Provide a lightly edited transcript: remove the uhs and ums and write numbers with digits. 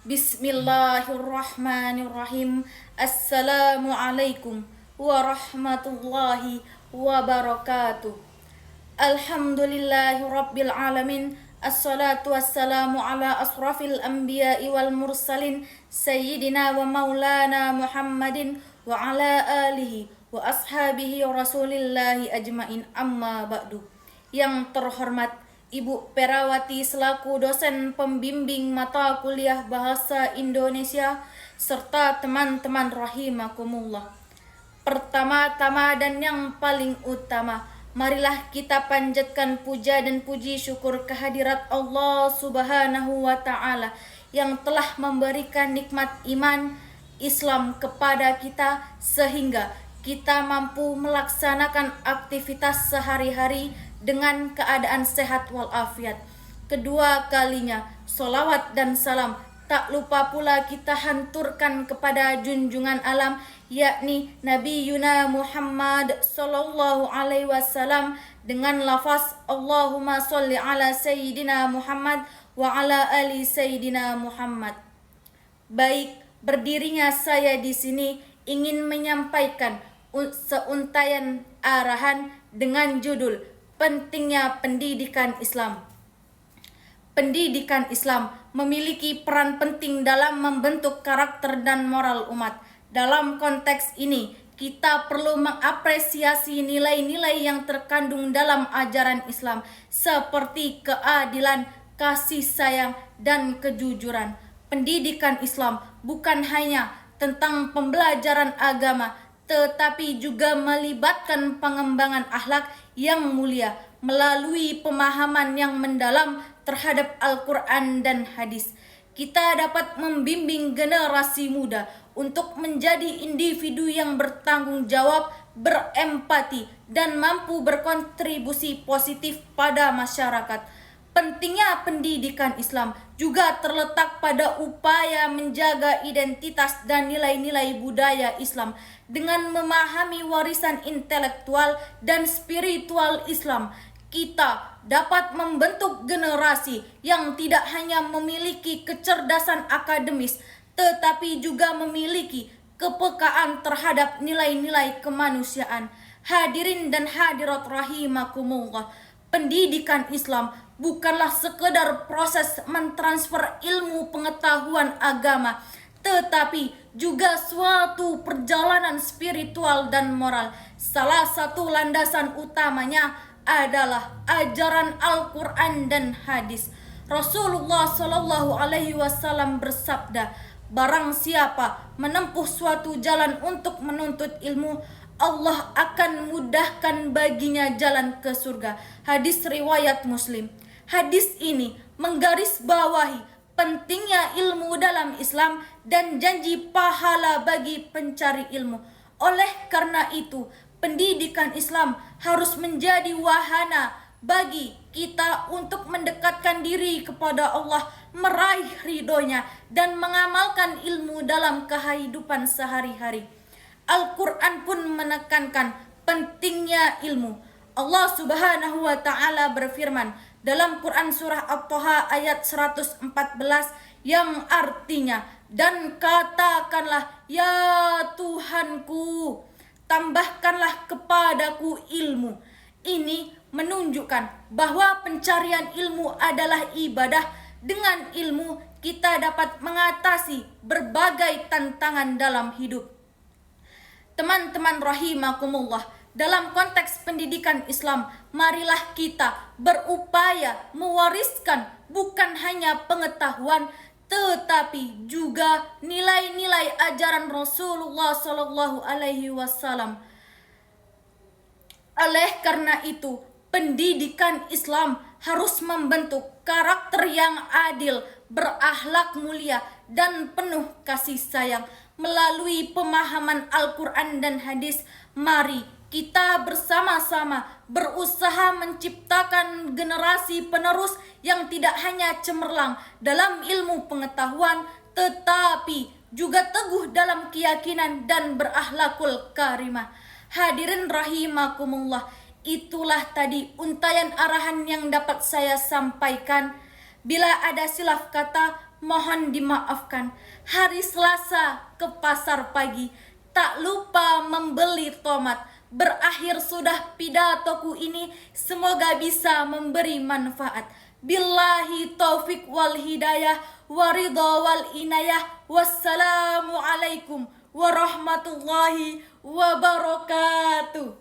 Bismillahirrahmanirrahim. Assalamualaikum warahmatullahi wabarakatuh. Alhamdulillahi rabbil alamin. Assalatu wassalamu ala asrafil anbiya'i wal mursalin Sayyidina wa maulana Muhammadin wa ala alihi wa ashabihi rasulillahi ajmain, amma ba'du. Yang terhormat Ibu Perawati selaku dosen pembimbing mata kuliah Bahasa Indonesia serta teman-teman rahimakumullah. Pertama-tama dan yang paling utama, marilah kita panjatkan puja dan puji syukur kehadirat Allah Subhanahu wa taala yang telah memberikan nikmat iman Islam kepada kita sehingga kita mampu melaksanakan aktivitas sehari-hari dengan keadaan sehat walafiat. Kedua kalinya, solawat dan salam tak lupa pula kita hanturkan kepada junjungan alam, yakni Nabi Yuna Muhammad sallallahu alaihi wasallam dengan lafaz Allahumma sholli ala Sayyidina Muhammad wa ala ali Sayyidina Muhammad. Baik, berdirinya saya di sini ingin menyampaikan seuntaian arahan dengan judul Pentingnya Pendidikan Islam. Pendidikan Islam memiliki peran penting dalam membentuk karakter dan moral umat. Dalam konteks ini, kita perlu mengapresiasi nilai-nilai yang terkandung dalam ajaran Islam seperti keadilan, kasih sayang, dan kejujuran. Pendidikan Islam bukan hanya tentang pembelajaran agama, tetapi juga melibatkan pengembangan akhlak yang mulia melalui pemahaman yang mendalam terhadap Al-Quran dan hadis. Kita dapat membimbing generasi muda untuk menjadi individu yang bertanggung jawab, berempati, dan mampu berkontribusi positif pada masyarakat. Pentingnya pendidikan Islam juga terletak pada upaya menjaga identitas dan nilai-nilai budaya Islam dengan memahami warisan intelektual dan spiritual Islam. Kita dapat membentuk generasi yang tidak hanya memiliki kecerdasan akademis, tetapi juga memiliki kepekaan terhadap nilai-nilai kemanusiaan. Hadirin dan hadirat rahimakumullah, pendidikan Islam bukanlah sekedar proses mentransfer ilmu pengetahuan agama, tetapi juga suatu perjalanan spiritual dan moral. Salah satu landasan utamanya adalah ajaran Al-Quran dan hadis. Rasulullah Shallallahu Alaihi Wasallam bersabda, barang siapa menempuh suatu jalan untuk menuntut ilmu, Allah akan mudahkan baginya jalan ke surga. Hadis riwayat Muslim. Hadis ini menggarisbawahi pentingnya ilmu dalam Islam dan janji pahala bagi pencari ilmu. Oleh karena itu, pendidikan Islam harus menjadi wahana bagi kita untuk mendekatkan diri kepada Allah, meraih ridhonya, dan mengamalkan ilmu dalam kehidupan sehari-hari. Al-Quran pun menekankan pentingnya ilmu. Allah Subhanahu wa taala berfirman dalam Quran surah At-Taha ayat 114 yang artinya, dan katakanlah, ya Tuhanku, tambahkanlah kepadaku ilmu. Ini menunjukkan bahwa pencarian ilmu adalah ibadah. Dengan ilmu kita dapat mengatasi berbagai tantangan dalam hidup. Teman-teman rahimakumullah, dalam konteks pendidikan Islam, marilah kita berupaya mewariskan bukan hanya pengetahuan, tetapi juga nilai-nilai ajaran Rasulullah Sallallahu Alaihi Wasallam. Oleh karena itu, pendidikan Islam harus membentuk karakter yang adil, berakhlak mulia, dan penuh kasih sayang. Melalui pemahaman Al-Quran dan hadis, mari kita bersama-sama berusaha menciptakan generasi penerus yang tidak hanya cemerlang dalam ilmu pengetahuan, tetapi juga teguh dalam keyakinan dan berakhlakul karimah. Hadirin rahimakumullah, itulah tadi untaian arahan yang dapat saya sampaikan. Bila ada silap kata, mohon dimaafkan. Hari Selasa ke pasar pagi, tak lupa membeli tomat. Berakhir sudah pidatoku ini, semoga bisa memberi manfaat. Billahi taufik wal hidayah, waridha wal inayah. Wassalamualaikum warahmatullahi wabarakatuh.